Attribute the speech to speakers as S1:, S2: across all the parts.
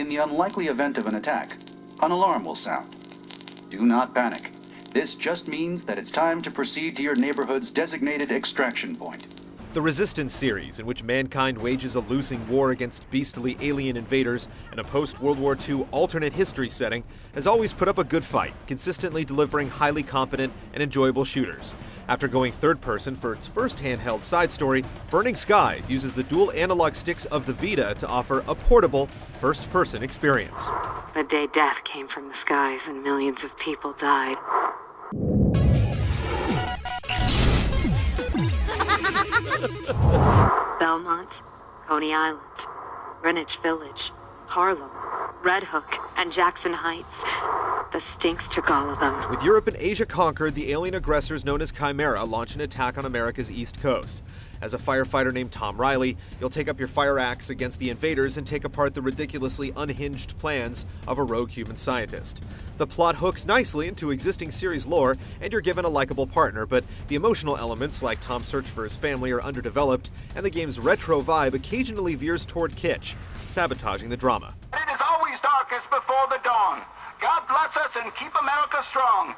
S1: In the unlikely event of an attack, an alarm will sound. Do not panic. This just means that it's time to proceed to your neighborhood's designated extraction point.
S2: The Resistance series, in which mankind wages a losing war against beastly alien invaders in a post-World War II alternate history setting, has always put up a good fight, consistently delivering highly competent and enjoyable shooters. After going third-person for its first handheld side story, Burning Skies uses the dual analog sticks of the Vita to offer a portable, first-person experience.
S3: The day death came from the skies and millions of people died. Belmont, Coney Island, Greenwich Village, Harlem, Red Hook, and Jackson Heights. The Stinks took all of them.
S2: With Europe and Asia conquered, the alien aggressors known as Chimera launch an attack on America's East Coast. As a firefighter named Tom Riley, you'll take up your fire axe against the invaders and take apart the ridiculously unhinged plans of a rogue human scientist. The plot hooks nicely into existing series lore, and you're given a likable partner, but the emotional elements, like Tom's search for his family, are underdeveloped, and the game's retro vibe occasionally veers toward kitsch, sabotaging the drama.
S4: It is always darkest before the dawn. God bless us and keep America strong.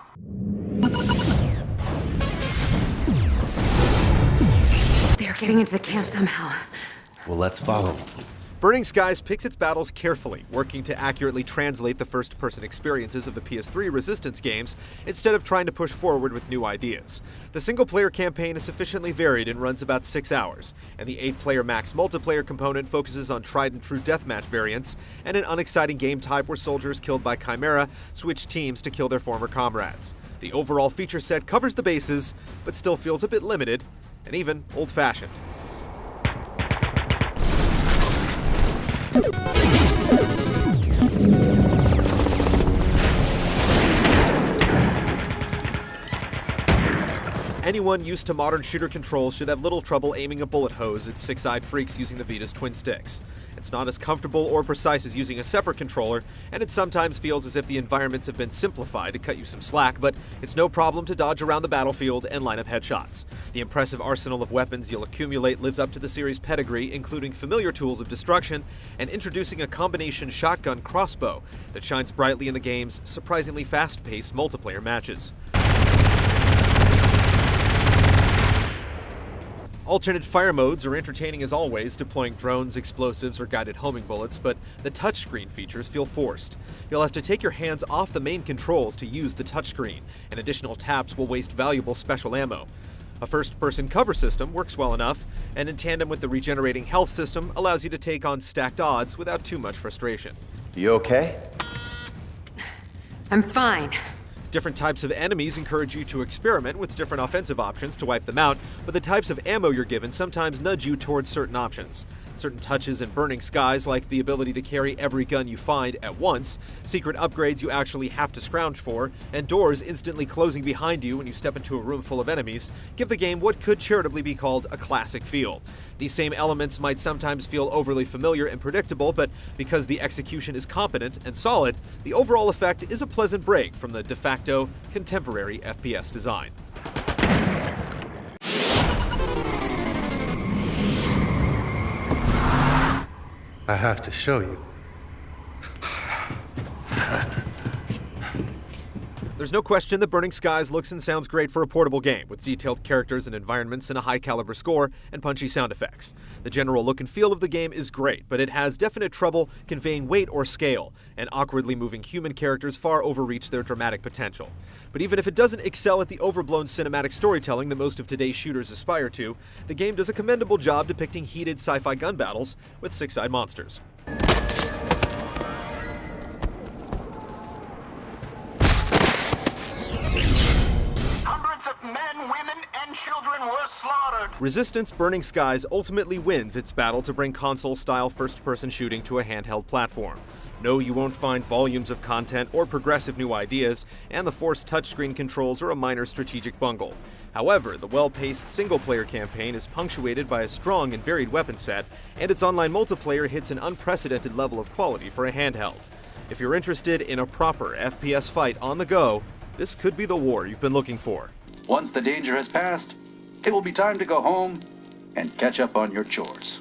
S3: They're getting into the camp somehow.
S5: Well, let's follow.
S2: Burning Skies picks its battles carefully, working to accurately translate the first-person experiences of the PS3 Resistance games instead of trying to push forward with new ideas. The single-player campaign is sufficiently varied and runs about 6 hours, and the 8-player max multiplayer component focuses on tried-and-true deathmatch variants and an unexciting game type where soldiers killed by Chimera switch teams to kill their former comrades. The overall feature set covers the bases, but still feels a bit limited and even old-fashioned. Anyone used to modern shooter controls should have little trouble aiming a bullet hose at six-eyed freaks using the Vita's twin sticks. It's not as comfortable or precise as using a separate controller, and it sometimes feels as if the environments have been simplified to cut you some slack, but it's no problem to dodge around the battlefield and line up headshots. The impressive arsenal of weapons you'll accumulate lives up to the series' pedigree, including familiar tools of destruction and introducing a combination shotgun crossbow that shines brightly in the game's surprisingly fast-paced multiplayer matches. Alternate fire modes are entertaining as always, deploying drones, explosives, or guided homing bullets, but the touchscreen features feel forced. You'll have to take your hands off the main controls to use the touchscreen, and additional taps will waste valuable special ammo. A first-person cover system works well enough, and in tandem with the regenerating health system, allows you to take on stacked odds without too much frustration.
S5: You okay?
S3: I'm fine.
S2: Different types of enemies encourage you to experiment with different offensive options to wipe them out, but the types of ammo you're given sometimes nudge you towards certain options. Certain touches in Burning Skies, like the ability to carry every gun you find at once, secret upgrades you actually have to scrounge for, and doors instantly closing behind you when you step into a room full of enemies, give the game what could charitably be called a classic feel. These same elements might sometimes feel overly familiar and predictable, but because the execution is competent and solid, the overall effect is a pleasant break from the de facto contemporary FPS design.
S6: I have to show you.
S2: There's no question that Burning Skies looks and sounds great for a portable game, with detailed characters and environments and a high-caliber score and punchy sound effects. The general look and feel of the game is great, but it has definite trouble conveying weight or scale, and awkwardly moving human characters far overreach their dramatic potential. But even if it doesn't excel at the overblown cinematic storytelling that most of today's shooters aspire to, the game does a commendable job depicting heated sci-fi gun battles with six-eyed monsters.
S4: Men, women, and children were slaughtered.
S2: Resistance Burning Skies ultimately wins its battle to bring console-style first-person shooting to a handheld platform. No, you won't find volumes of content or progressive new ideas, and the forced touchscreen controls are a minor strategic bungle. However, the well-paced single-player campaign is punctuated by a strong and varied weapon set, and its online multiplayer hits an unprecedented level of quality for a handheld. If you're interested in a proper FPS fight on the go, this could be the war you've been looking for.
S1: Once the danger has passed, it will be time to go home and catch up on your chores.